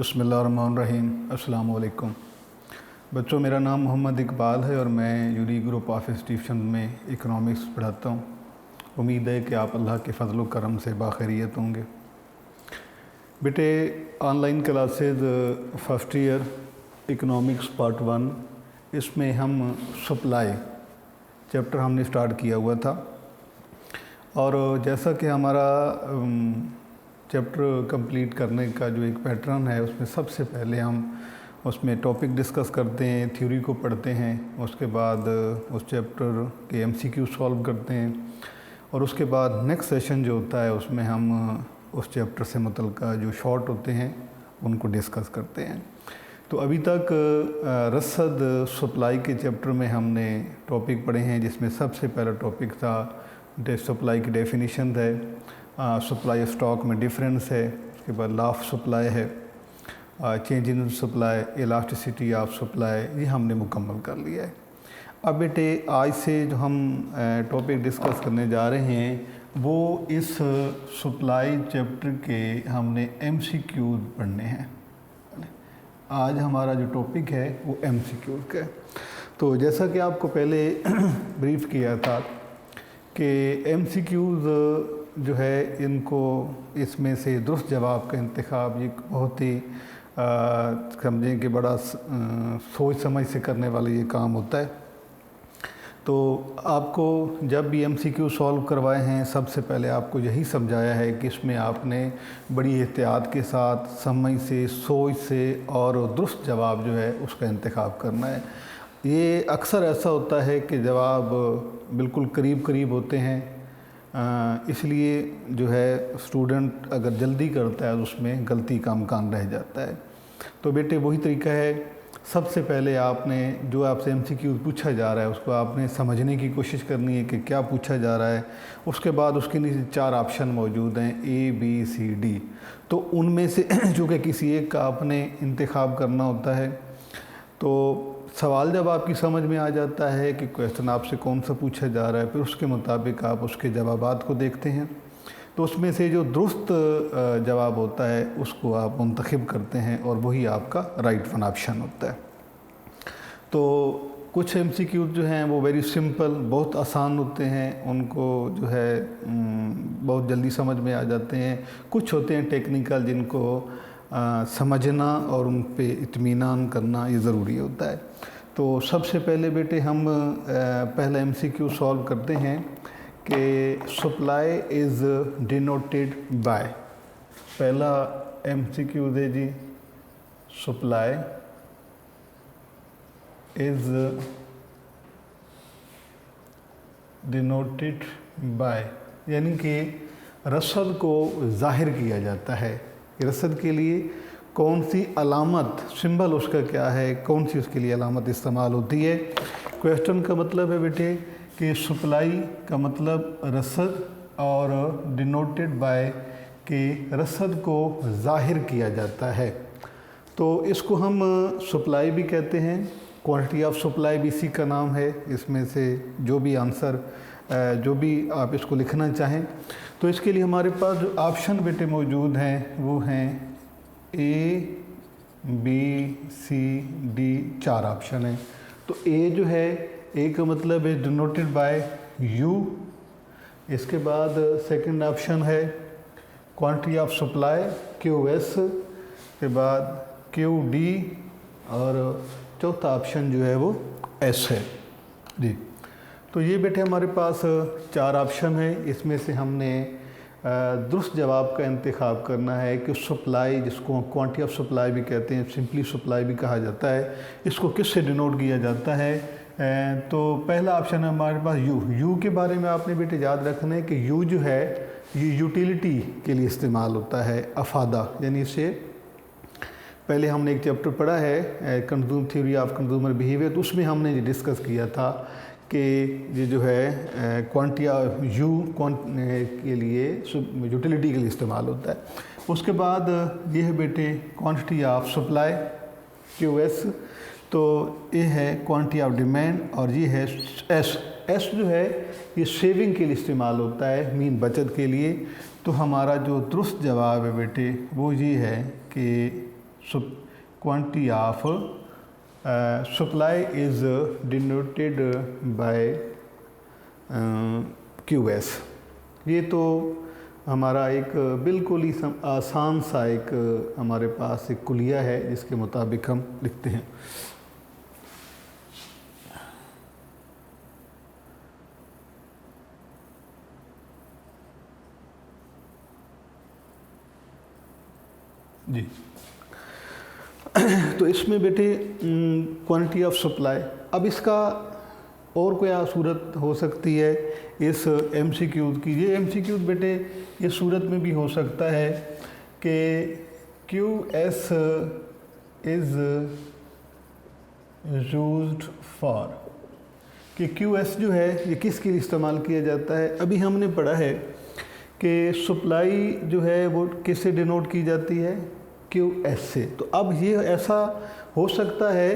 बिस्मिल्लाहिर्रहमानिर्रहीम। अस्सलाम वालेकुम बच्चों, मेरा नाम मोहम्मद इकबाल है और मैं यूनिक ग्रुप ऑफ इंस्टीट्यूशन में इकनॉमिक्स पढ़ाता हूँ। उम्मीद है कि आप अल्लाह के फजल करम से बाखैरियत होंगे। बेटे, online classes first year economics part 1, इसमें हम सप्लाई चैप्टर हमने स्टार्ट किया हुआ था। और जैसा कि हमारा चैप्टर कंप्लीट करने का जो एक पैटर्न है, उसमें सबसे पहले हम उसमें टॉपिक डिस्कस करते हैं, थ्योरी को पढ़ते हैं, उसके बाद उस चैप्टर के एमसीक्यू सॉल्व करते हैं और उसके बाद नेक्स्ट सेशन जो होता है उसमें हम उस चैप्टर से मुतल्लिक़ जो शॉर्ट होते हैं उनको डिस्कस करते हैं। तो अभी तक रसद सप्लाई के चैप्टर में हमने टॉपिक पढ़े हैं, जिसमें सबसे पहला टॉपिक था सप्लाई की डेफिनेशन है, सप्लाई स्टॉक में डिफरेंस है, उसके बाद लॉ ऑफ सप्लाई है, change in supply, elasticity of supply, ये हमने मुकम्मल कर लिया है। अब बेटे, आज से जो हम टॉपिक डिस्कस करने जा रहे हैं वो इस सप्लाई चैप्टर के हमने एमसीक्यू पढ़ने हैं। आज हमारा जो टॉपिक है वो एमसीक्यू का है। तो जैसा कि आपको पहले ब्रीफ किया था कि एमसीक्यूज़ जो है, इनको इसमें से दुरुस्त जवाब का इंतखाब ये बहुत ही समझें कि बड़ा सोच समझ से करने वाला ये काम होता है। तो आपको जब भी एमसीक्यू सॉल्व करवाए हैं, सबसे पहले आपको यही समझाया है कि इसमें आपने बड़ी एहतियात के साथ, समझ से, सोच से और दुरुस्त जवाब जो है उसका इंतखाब करना है। ये अक्सर ऐसा होता है कि जवाब बिल्कुल करीब करीब होते हैं, इसलिए जो है स्टूडेंट अगर जल्दी करता है उसमें गलती का इम्कान रह जाता है। तो बेटे, वही तरीका है, सबसे पहले आपने जो आपसे एमसीक्यू पूछा जा रहा है उसको आपने समझने की कोशिश करनी है कि क्या पूछा जा रहा है। उसके बाद उसके नीचे 4 ऑप्शन मौजूद हैं, ए बी सी डी। तो उनमें से चूँकि किसी एक का आपने इंतखाब करना होता है, तो सवाल जब आपकी समझ में आ जाता है कि क्वेश्चन आपसे कौन सा पूछा जा रहा है, फिर उसके मुताबिक आप उसके जवाबात को देखते हैं। तो उसमें से जो दुरुस्त जवाब होता है उसको आप मुंतखब करते हैं और वही आपका राइट वन ऑप्शन होता है। तो कुछ एमसीक्यू जो हैं वो वेरी सिंपल, बहुत आसान होते हैं, उनको जो है बहुत जल्दी समझ में आ जाते हैं। कुछ होते हैं टेक्निकल, जिनको समझना और उन पे इत्मीनान करना ये ज़रूरी होता है। तो सबसे पहले बेटे हम पहला एमसीक्यू सॉल्व करते हैं कि सप्लाई इज़ डिनोटेड बाय। पहला एमसीक्यू दे जी, सप्लाई इज़ डिनोटेड बाय, यानी कि रसद को ज़ाहिर किया जाता है। रसद के लिए कौन सी अलामत, सिंबल उसका क्या है, कौन सी उसके लिए अलामत इस्तेमाल होती है। क्वेश्चन का मतलब है बेटे कि सप्लाई का मतलब रसद और डिनोटेड बाय के रसद को ज़ाहिर किया जाता है। तो इसको हम सप्लाई भी कहते हैं, क्वांटिटी ऑफ सप्लाई भी इसी का नाम है। इसमें से जो भी आंसर, जो भी आप इसको लिखना चाहें, तो इसके लिए हमारे पास जो ऑप्शन बेटे मौजूद हैं वो हैं A B C D, 4 option हैं। तो ए जो है, ए का मतलब है डिनोटेड बाय यू। इसके बाद सेकंड ऑप्शन है quantity of supply Q S, के बाद क्यू डी, और चौथा ऑप्शन जो है वो एस है जी। तो ये बेटे हमारे पास 4 ऑप्शन है। इसमें से हमने दुरुस्त जवाब का इंतखाब करना है कि सप्लाई, जिसको क्वांटिटी ऑफ सप्लाई भी कहते हैं, सिंपली सप्लाई भी कहा जाता है, इसको किससे डिनोट किया जाता है। तो पहला ऑप्शन है हमारे पास यू। यू के बारे में आपने बेटे याद रखना है कि यू जो है ये यूटिलिटी के लिए इस्तेमाल होता है, अफादा, यानी इससे पहले हमने एक चैप्टर पढ़ा है consume theory of consumer behaviour, तो उसमें हमने ये डिस्कस किया था कि ये जो है क्वांटिटी ऑफ यू के लिए यूटिलिटी के लिए इस्तेमाल होता है। उसके बाद ये है बेटे quantity of supply Q S, तो ये है क्वांटिटी ऑफ डिमांड, और ये है एस। एस जो है ये सेविंग के लिए इस्तेमाल होता है, मीन बचत के लिए। तो हमारा जो दुरुस्त जवाब है बेटे वो ये है कि quantity of supply is denoted by QS। ये तो हमारा एक बिल्कुल ही आसान सा एक हमारे पास एक कुलिया है जिसके मुताबिक हम लिखते हैं। जी तो इसमें बेटे क्वांटिटी ऑफ सप्लाई, अब इसका और क्या सूरत हो सकती है इस MCQ की। ये MCQ बेटे ये सूरत में भी हो सकता है कि QS इज़ यूज्ड फॉर, कि QS जो है ये किसके लिए इस्तेमाल किया जाता है। अभी हमने पढ़ा है कि सप्लाई जो है वो किससे डिनोट की जाती है, QS से। तो अब ये ऐसा हो सकता है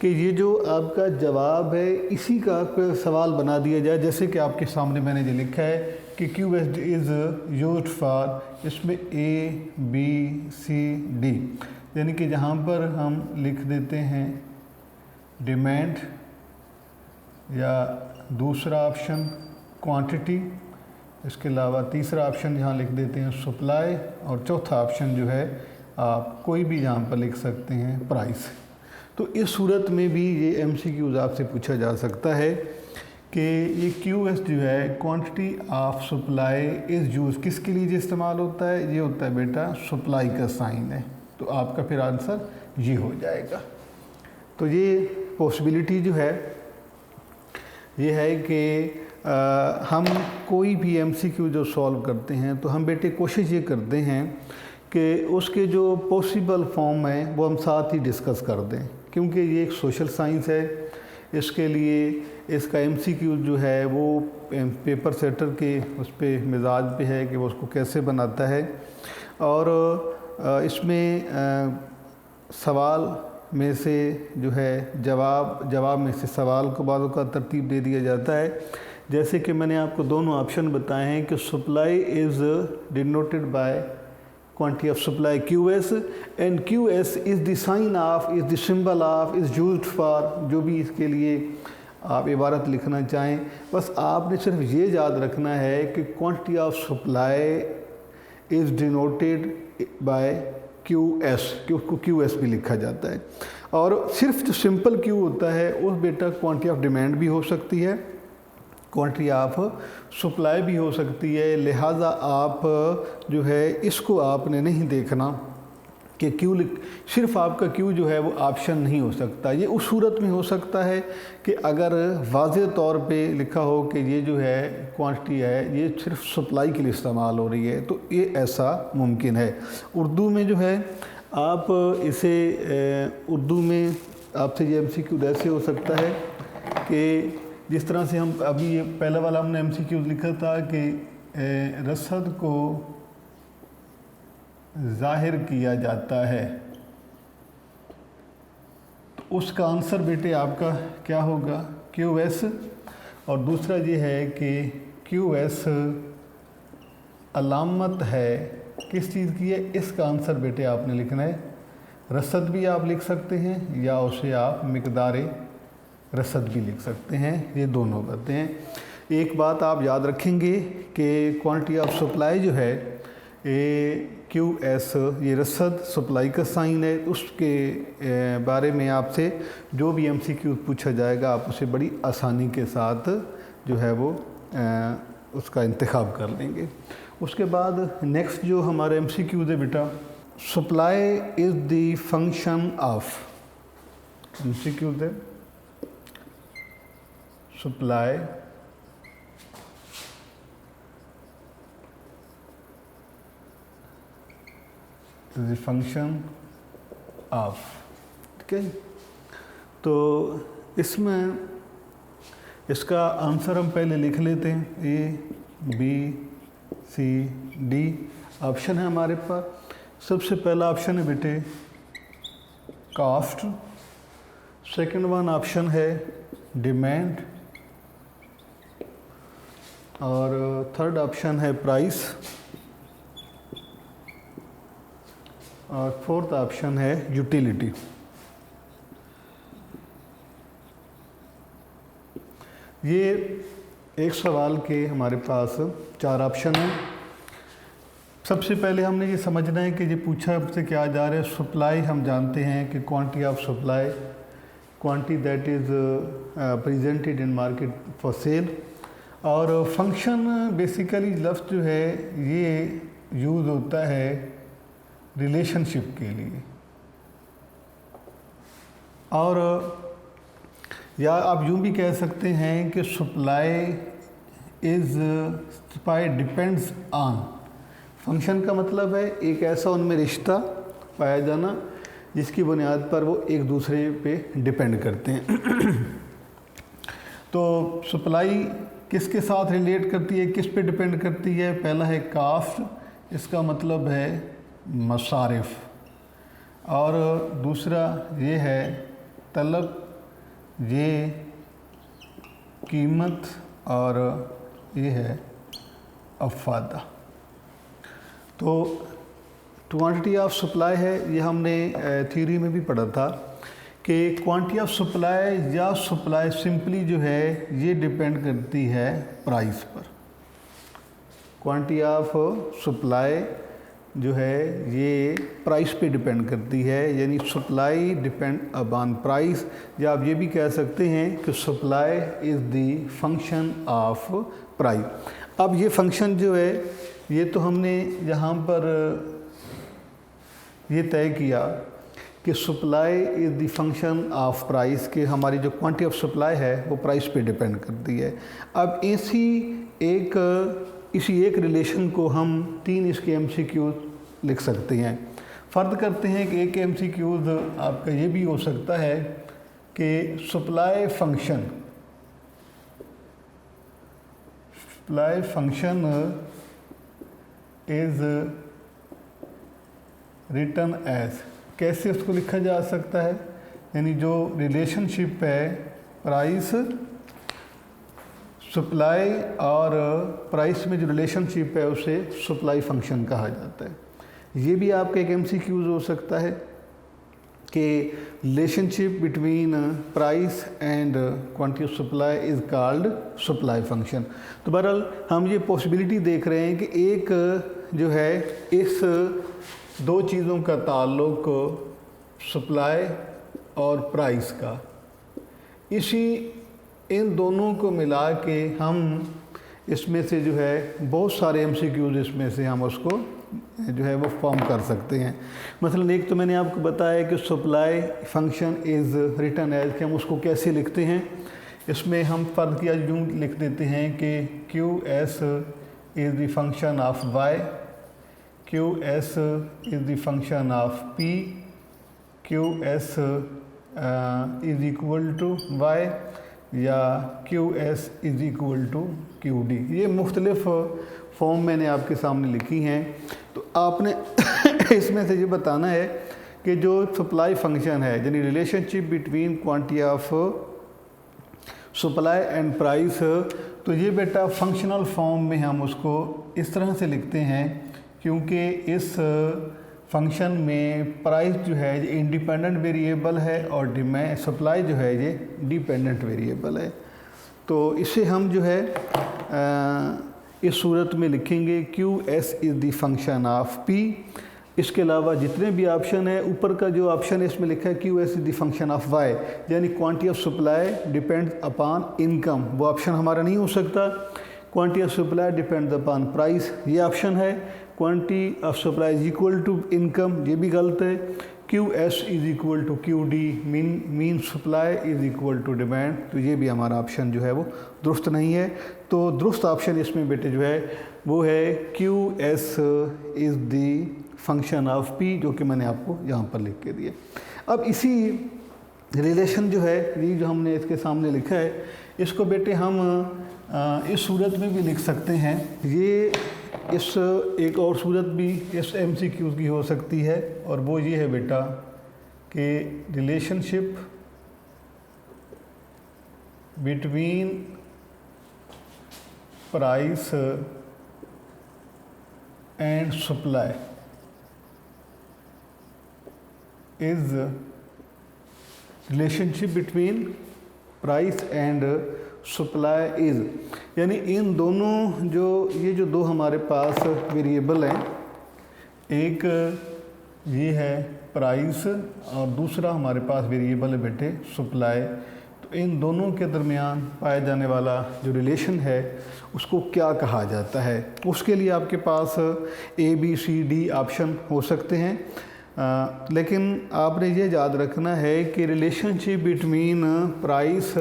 कि ये जो आपका जवाब है इसी का सवाल बना दिया जाए, जैसे कि आपके सामने मैंने ये लिखा है कि QS इज़ यूज्ड फॉर, इसमें A B C D, यानी कि जहाँ पर हम लिख देते हैं डिमांड, या दूसरा ऑप्शन क्वांटिटी, इसके अलावा तीसरा ऑप्शन जहाँ लिख देते हैं सप्लाई, और चौथा ऑप्शन जो है आप कोई भी यहाँ पर लिख सकते हैं प्राइस। तो इस सूरत में भी ये MCQs आपसे पूछा जा सकता है कि ये QS जो है quantity of supply is use किसके लिए जो इस्तेमाल होता है, ये होता है बेटा सप्लाई का साइन है। तो आपका फिर आंसर ये हो जाएगा। तो ये पॉसिबिलिटी जो है ये है कि हम कोई भी MCQ जो सॉल्व करते हैं तो हम बेटे कोशिश ये करते हैं कि उसके जो पॉसिबल फॉर्म है वो हम साथ ही डिस्कस कर दें, क्योंकि ये एक सोशल साइंस है। इसके लिए इसका MCQ जो है वो पेपर सेटर के उस पे मिजाज पे है कि वो उसको कैसे बनाता है, और इसमें सवाल में से जो है जवाब में से सवाल को बातों का तरतीब दे दिया जाता है। जैसे कि मैंने आपको दोनों ऑप्शन बताए हैं कि supply is denoted by quantity of supply QS, and QS is the sign of, is the symbol of, is used for, जो भी इसके लिए आप इबारत लिखना चाहें। बस आपने सिर्फ ये याद रखना है कि quantity of supply is denoted bye QS, कि उसको QS भी लिखा जाता है। और सिर्फ जो सिंपल Q होता है उस बेटा क्वांटिटी ऑफ डिमांड भी हो सकती है, क्वांटिटी ऑफ सप्लाई भी हो सकती है। लिहाजा आप जो है इसको आपने नहीं देखना कि सिर्फ आपका Q जो है वो ऑप्शन नहीं हो सकता। ये उस सूरत में हो सकता है कि अगर वाज़ेह तौर पे लिखा हो कि ये जो है क्वांटिटी है ये सिर्फ सप्लाई के लिए इस्तेमाल हो रही है, तो ये ऐसा मुमकिन है। उर्दू में जो है आप इसे उर्दू में आपसे ये MCQ ऐसे हो सकता है कि जिस तरह से हम अभी ये पहला वाला हमने MCQ लिखा था कि रसद को ज़ाहिर किया जाता है, तो उसका आंसर बेटे आपका क्या होगा, QS। और दूसरा ये है कि QS अलामत है किस चीज़ की है, इसका आंसर बेटे आपने लिखना है रसद भी आप लिख सकते हैं, या उसे आप मिकदारे रसद भी लिख सकते हैं। ये दोनों बातें हैं। एक बात आप याद रखेंगे कि क्वांटिटी ऑफ सप्लाई जो है QS, ये रसद सप्लाई का साइन है। उसके बारे में आपसे जो भी MCQ पूछा जाएगा आप उसे बड़ी आसानी के साथ जो है वो उसका इंतखाब कर लेंगे। उसके बाद नेक्स्ट जो हमारे MCQ है बेटा, supply is the function of, MCQ है supply is the function of, ठीक है। तो इसमें इसका आंसर हम पहले लिख लेते हैं, A B C D option है हमारे पास। सबसे पहला ऑप्शन है बेटे कॉस्ट, सेकंड वन ऑप्शन है डिमांड, और थर्ड ऑप्शन है प्राइस, और फोर्थ ऑप्शन है यूटिलिटी। ये एक सवाल के हमारे पास 4 ऑप्शन हैं। सबसे पहले हमने ये समझना है कि ये पूछा आपसे क्या जा रहा है। सप्लाई हम जानते हैं कि quantity of supply, quantity that is presented in market for sale. और फंक्शन बेसिकली लफ्ज़ जो है ये यूज़ होता है रिलेशनशिप के लिए, और या आप यूँ भी कह सकते हैं कि सप्लाई डिपेंड्स ऑन। फंक्शन का मतलब है एक ऐसा उनमें रिश्ता पाया जाना जिसकी बुनियाद पर वो एक दूसरे पे डिपेंड करते हैं। तो सप्लाई किसके साथ रिलेट करती है, किस पे डिपेंड करती है? पहला है कास्ट, इसका मतलब है मसारिफ, और दूसरा ये है तलब, ये कीमत, और ये है अफादा। तो क्वांटिटी ऑफ सप्लाई है, ये हमने थ्योरी में भी पढ़ा था कि क्वांटिटी ऑफ सप्लाई या सप्लाई सिंपली जो है ये डिपेंड करती है प्राइस पर। क्वांटिटी ऑफ सप्लाई जो है ये प्राइस पे डिपेंड करती है, यानी सप्लाई डिपेंड अपॉन प्राइस, या आप ये भी कह सकते हैं कि supply is the function of price. अब ये फंक्शन जो है ये तो हमने यहाँ पर ये तय किया कि supply is the function of price, के हमारी जो क्वांटिटी ऑफ सप्लाई है वो प्राइस पे डिपेंड करती है। अब इसी एक रिलेशन को हम 3 इसके MCQs लिख सकते हैं। फ़र्ज़ करते हैं कि एक MCQs आपका ये भी हो सकता है कि supply function is written as, कैसे उसको लिखा जा सकता है? यानी जो रिलेशनशिप है प्राइस सप्लाई और प्राइस में जो रिलेशनशिप है उसे सप्लाई फंक्शन कहा जाता है। ये भी आपका एक MCQs हो सकता है कि relationship between price and quantity of supply is called supply function. तो बहरहाल हम ये पॉसिबिलिटी देख रहे हैं कि एक जो है इस 2 चीज़ों का ताल्लुक सप्लाई और प्राइस का, इन दोनों को मिला के हम इसमें से जो है बहुत सारे MCQs इसमें से हम उसको जो है वो फॉर्म कर सकते हैं। मसलन एक तो मैंने आपको बताया कि supply function is written as, कि हम उसको कैसे लिखते हैं। इसमें हम फ़र्ज़ किया यूँ लिख देते हैं कि QS is the function of Y, QS is the function of P, QS is equal to Y, या QS is equal to QD। ये मुख्तलिफ़ फॉर्म मैंने आपके सामने लिखी हैं। तो आपने इसमें से ये बताना है कि जो सप्लाई फंक्शन है, यानी relationship between quantity of supply and price, तो ये बेटा फंक्शनल फॉर्म में हम उसको इस तरह से लिखते हैं क्योंकि इस फंक्शन में प्राइस जो है ये इंडिपेंडेंट वेरिएबल है और डिमांड सप्लाई जो है ये डिपेंडेंट वेरिएबल है। तो इसे हम जो है इस सूरत में लिखेंगे QS is the function of P। इसके अलावा जितने भी ऑप्शन है, ऊपर का जो ऑप्शन है इसमें लिखा है QS is the function of Y, यानी quantity of supply depends upon income, वो ऑप्शन हमारा नहीं हो सकता। Quantity of supply depends upon price, ये ऑप्शन है। Quantity of supply is equal to income, ये भी गलत है। QS is equal to QD, mean supply is equal to demand, तो ये भी हमारा ऑप्शन जो है वो दुरुस्त नहीं है। तो दुरुस्त ऑप्शन इसमें बेटे जो है वो है QS is the function of P, जो कि मैंने आपको यहाँ पर लिख के दिया। अब इसी रिलेशन जो है ये जो हमने इसके सामने लिखा है, इसको बेटे हम इस सूरत में भी लिख सकते हैं। ये इस एक और सूरत भी इस MCQ की हो सकती है, और वो ये है बेटा कि relationship between price and supply is relationship between price and supply is, यानी इन दोनों ये जो दो हमारे पास वेरिएबल हैं, एक ये है प्राइस और दूसरा हमारे पास वेरिएबल है बेटे सप्लाई। तो इन दोनों के दरमियान पाया जाने वाला जो रिलेशन है उसको क्या कहा जाता है। उसके लिए आपके पास ABCD ऑप्शन हो सकते हैं, लेकिन आपने ये याद रखना है कि relationship between price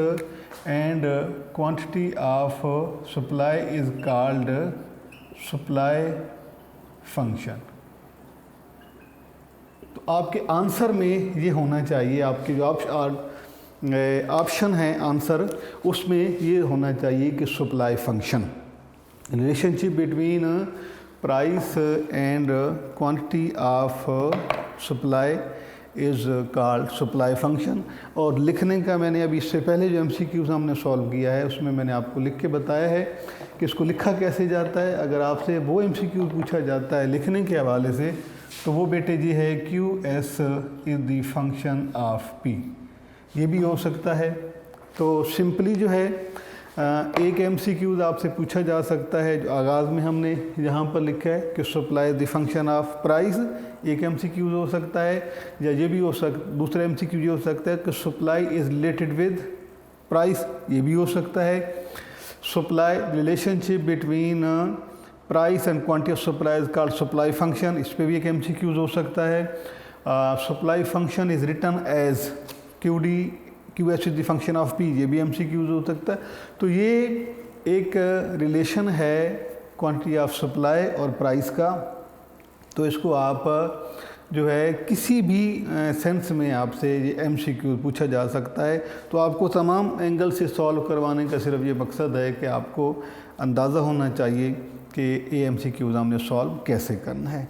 and quantity of supply is called supply function. तो आपके आंसर में ये होना चाहिए, आपके जो ऑप्शन है आंसर उसमें ये होना चाहिए कि supply function, relationship between price and quantity of supply is called supply function. और लिखने का मैंने अभी इससे पहले जो MCQs हमने सॉल्व किया है उसमें मैंने आपको लिख के बताया है कि इसको लिखा कैसे जाता है। अगर आपसे वो MCQ पूछा जाता है लिखने के हवाले से तो वो बेटे जी है QS is the function of P, ये भी हो सकता है। तो सिंपली जो है एक MCQ आपसे पूछा जा सकता है जो आगाज़ में हमने यहाँ पर लिखा है कि supply is the function of price, एक MCQ हो सकता है, या ये भी हो दूसरा MCQ ये हो सकता है कि supply is related with price, ये भी हो सकता है। Supply relationship between price and quantity of supply is called supply function, इस पर भी एक MCQ हो सकता है। Supply function is written as QS is the function of P, ये भी MCQ हो सकता है। तो ये एक रिलेशन है क्वांटिटी ऑफ सप्लाई और प्राइस का। तो इसको आप जो है किसी भी सेंस में आपसे ये MCQ पूछा जा सकता है। तो आपको तमाम एंगल से सॉल्व करवाने का सिर्फ ये मकसद है कि आपको अंदाज़ा होना चाहिए कि ये MCQ हमने सॉल्व कैसे करना है।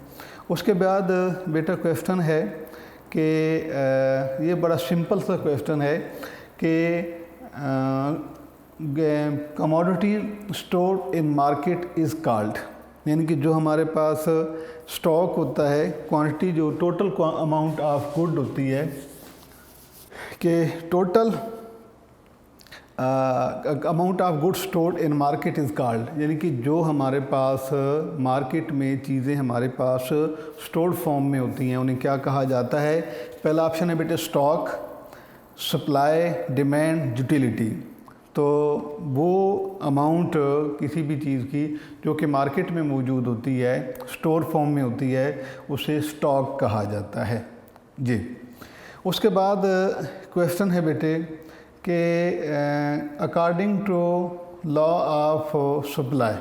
उसके बाद बेटा क्वेश्चन है कि ये बड़ा सिंपल सा क्वेश्चन है कि commodity store in market is called, यानी कि जो हमारे पास स्टॉक होता है, क्वांटिटी जो टोटल अमाउंट ऑफ गुड होती है, कि total amount of good stored in market is called, यानी कि जो हमारे पास मार्केट में चीज़ें हमारे पास स्टोर्ड फॉर्म में होती हैं उन्हें क्या कहा जाता है। पहला ऑप्शन है बेटे स्टॉक, सप्लाई, डिमांड, यूटिलिटी। तो वो अमाउंट किसी भी चीज़ की जो कि मार्केट में मौजूद होती है, स्टोर फॉर्म में होती है, उसे स्टॉक कहा जाता है जी। उसके बाद क्वेश्चन है बेटे कि according to law of supply,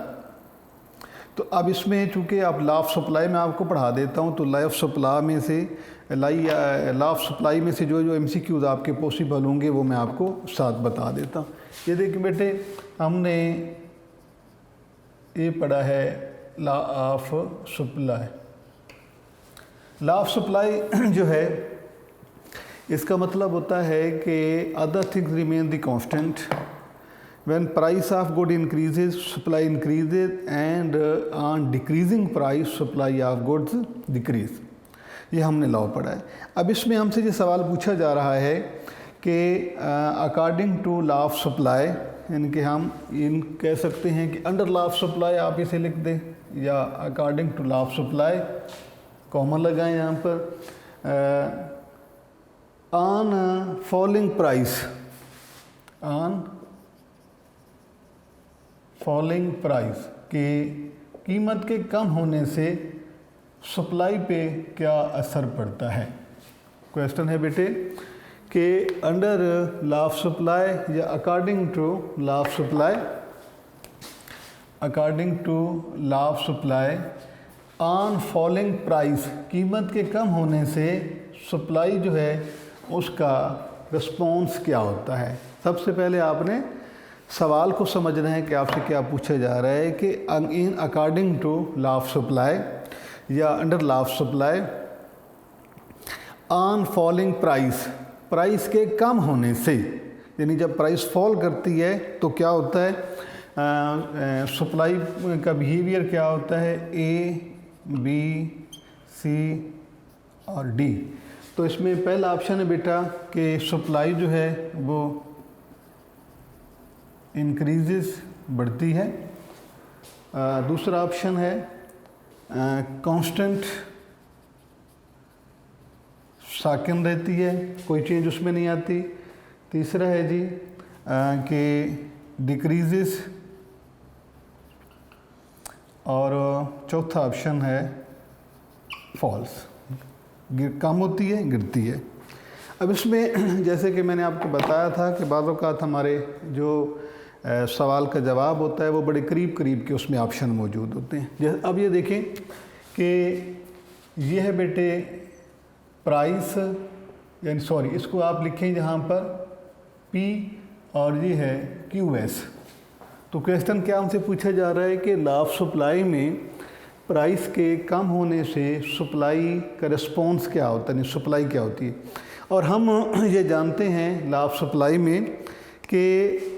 तो अब इसमें चूँकि आप लॉ ऑफ सप्लाई में आपको पढ़ा देता हूँ, तो लॉ ऑफ सप्लाई में से लॉ ऑफ सप्लाई में से जो MCQs आपके पॉसिबल होंगे वो मैं आपको साथ बता देता हूँ। ये देखिए बेटे, हमने ये पढ़ा है law of supply. Law of supply जो है इसका मतलब होता है कि other things remain the constant, when price of good increases supply increases and on decreasing price supply of goods decrease. ये हमने लॉ पढ़ा है। अब इसमें हमसे ये सवाल पूछा जा रहा है कि according to law of supply, यानी कि हम इन कह सकते हैं कि अंडर लॉ ऑफ सप्लाई आप इसे लिख दें, या according to law of supply common लगाएं यहाँ पर। On falling price, on falling price के कीमत के कम होने से सप्लाई पे क्या असर पड़ता है। क्वेश्चन है बेटे कि अंडर लॉ ऑफ सप्लाई या according to law of supply, according to law of supply on falling price, कीमत के कम होने से सप्लाई जो है उसका रिस्पॉन्स क्या होता है। सबसे पहले आपने सवाल को समझना है कि आपसे क्या पूछा जा रहा है कि in according to law of supply या under law of supply on falling price, price के कम होने से, यानी जब प्राइस फॉल करती है तो क्या होता है, सप्लाई का बिहेवियर क्या होता है, A, B, C और D। तो इसमें पहला ऑप्शन है बेटा कि सप्लाई जो है वो इंक्रीजेस, बढ़ती है। दूसरा ऑप्शन है कांस्टेंट, साकिन रहती है, कोई चेंज उसमें नहीं आती। तीसरा है जी कि डिक्रीजेस, और चौथा ऑप्शन है फॉल्स, कम होती है, गिरती है। अब इसमें जैसे कि मैंने आपको बताया था कि बाज़ औक़ात हमारे जो सवाल का जवाब होता है वो बड़े करीब करीब के उसमें ऑप्शन मौजूद होते हैं। जैसे अब ये देखें कि ये है बेटे प्राइस, यानी सॉरी इसको आप लिखें यहाँ पर P और ये है QS। तो क्वेश्चन क्या हमसे पूछा जा रहा है कि लॉ ऑफ सप्लाई में प्राइस के कम होने से सप्लाई का रिस्पॉन्स क्या होता है, यानी सप्लाई क्या होती है। और हम ये जानते हैं लॉ ऑफ सप्लाई में कि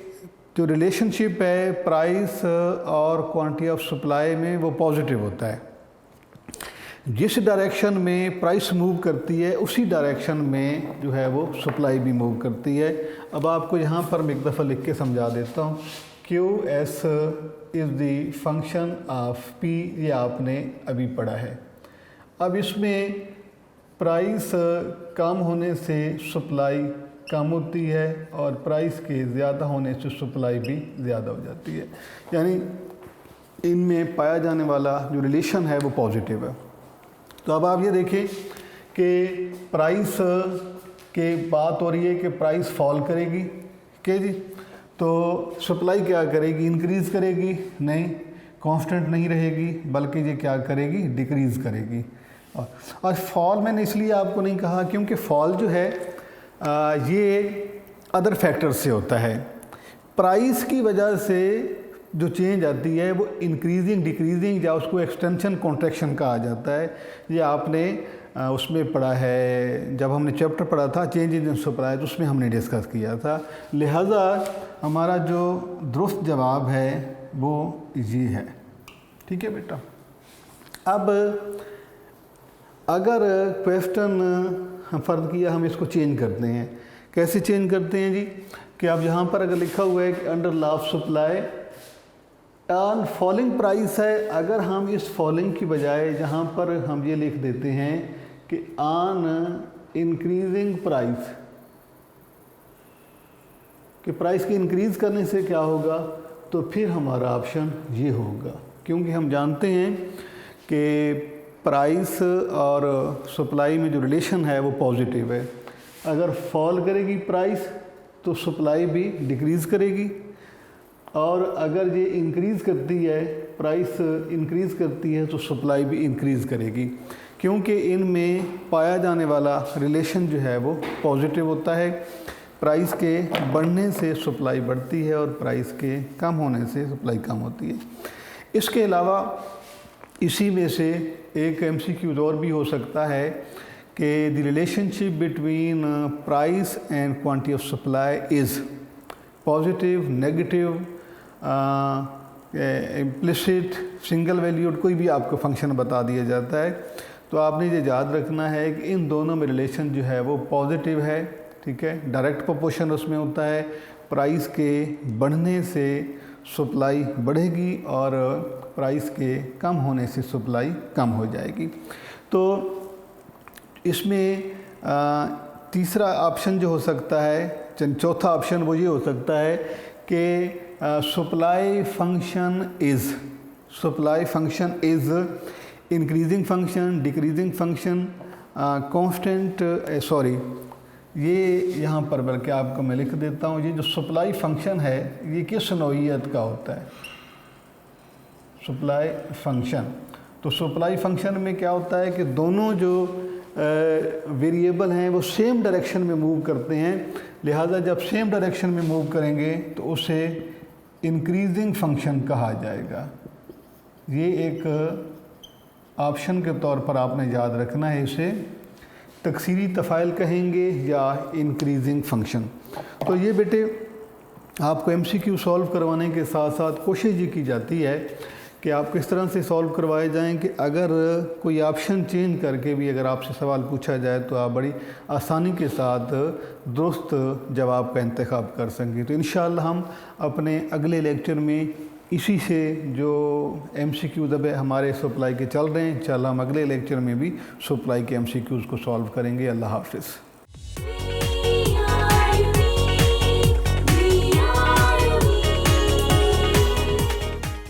जो रिलेशनशिप है प्राइस और क्वांटिटी ऑफ सप्लाई में वो पॉजिटिव होता है। जिस डायरेक्शन में प्राइस मूव करती है उसी डायरेक्शन में जो है वो सप्लाई भी मूव करती है। अब आपको यहाँ पर मैं एक दफ़ा लिख के समझा देता हूँ। QS is the function of P, ये आपने अभी पढ़ा है। अब इसमें प्राइस कम होने से सप्लाई कम होती है और प्राइस के ज़्यादा होने से सप्लाई भी ज़्यादा हो जाती है, यानी इनमें पाया जाने वाला जो रिलेशन है वो पॉजिटिव है। तो अब आप ये देखें कि प्राइस के बात हो रही है कि प्राइस फॉल करेगी, क्या जी, तो सप्लाई क्या करेगी, इंक्रीज़ करेगी, नहीं, कांस्टेंट नहीं रहेगी, बल्कि ये क्या करेगी, डिक्रीज़ करेगी। और फॉल मैंने इसलिए आपको नहीं कहा क्योंकि फॉल जो है ये अदर फैक्टर्स से होता है। प्राइस की वजह से जो चेंज आती है वो इंक्रीजिंग, डिक्रीजिंग, या उसको एक्सटेंशन कॉन्ट्रैक्शन कहा जाता है। ये आपने उसमें पढ़ा है, जब हमने चैप्टर पढ़ा था चेंजेस इन सप्लाई, तो उसमें हमने डिस्कस किया था। लिहाजा हमारा जो दुरुस्त जवाब है वो ये है। ठीक है बेटा। अब अगर क्वेश्चन फ़र्ज़ किया हम इसको चेंज करते हैं, कैसे चेंज करते हैं जी, कि अब यहाँ पर अगर लिखा हुआ है कि under law of supply on falling price है, अगर हम इस फॉलिंग की बजाय जहाँ पर हम ये लिख देते हैं कि ऑन इंक्रीजिंग प्राइस, कि प्राइस के इंक्रीज़ करने से क्या होगा, तो फिर हमारा ऑप्शन ये होगा, क्योंकि हम जानते हैं कि प्राइस और सप्लाई में जो रिलेशन है वो पॉजिटिव है। अगर फॉल करेगी प्राइस तो सप्लाई भी डिक्रीज़ करेगी, और अगर ये इंक्रीज़ करती है, प्राइस इंक्रीज़ करती है, तो सप्लाई भी इंक्रीज़ करेगी, क्योंकि इनमें पाया जाने वाला रिलेशन जो है वो पॉजिटिव होता है। प्राइस के बढ़ने से सप्लाई बढ़ती है और प्राइस के कम होने से सप्लाई कम होती है। इसके अलावा इसी में से एक MCQ और भी हो सकता है कि the relationship between price and quantity of supply is positive, negative, implicit, single valued, कोई भी आपको फंक्शन बता दिया जाता है। तो आपने ये याद रखना है कि इन दोनों में रिलेशन जो है वो पॉजिटिव है। ठीक है, डायरेक्ट प्रोपोर्शन उसमें होता है, प्राइस के बढ़ने से सप्लाई बढ़ेगी और प्राइस के कम होने से सप्लाई कम हो जाएगी। तो इसमें तीसरा ऑप्शन जो हो सकता है, चौथा ऑप्शन वो ये हो सकता है कि supply function is increasing function, decreasing function, constant, sorry ये यहाँ पर बल्कि आपको मैं लिख देता हूँ, ये जो सप्लाई फंक्शन है ये किस नौइयत का होता है, सप्लाई फंक्शन। तो सप्लाई फंक्शन में क्या होता है कि दोनों जो वेरिएबल हैं वो सेम डायरेक्शन में मूव करते हैं, लिहाजा जब सेम डायरेक्शन में मूव करेंगे तो उसे इंक्रीजिंग फंक्शन कहा जाएगा। ये एक ऑप्शन के तौर पर आपने याद रखना है, इसे तकसीरी तफ़ाइल कहेंगे या इंक्रीजिंग फंक्शन। तो ये बेटे आपको MCQ सॉल्व करवाने के साथ साथ कोशिश ये की जाती है कि आप किस तरह से सॉल्व करवाए जाएं कि अगर कोई ऑप्शन चेंज करके भी अगर आपसे सवाल पूछा जाए तो आप बड़ी आसानी के साथ दुरुस्त जवाब का इंतखाब कर सकें। तो इंशाअल्लाह हम अपने अगले लेक्चर में इसी से जो MCQs अब हमारे सप्लाई के चल रहे हैं, इंशाअल्लाह हम अगले लेक्चर में भी सप्लाई के MCQs को सॉल्व करेंगे। अल्लाह हाफ़िज़।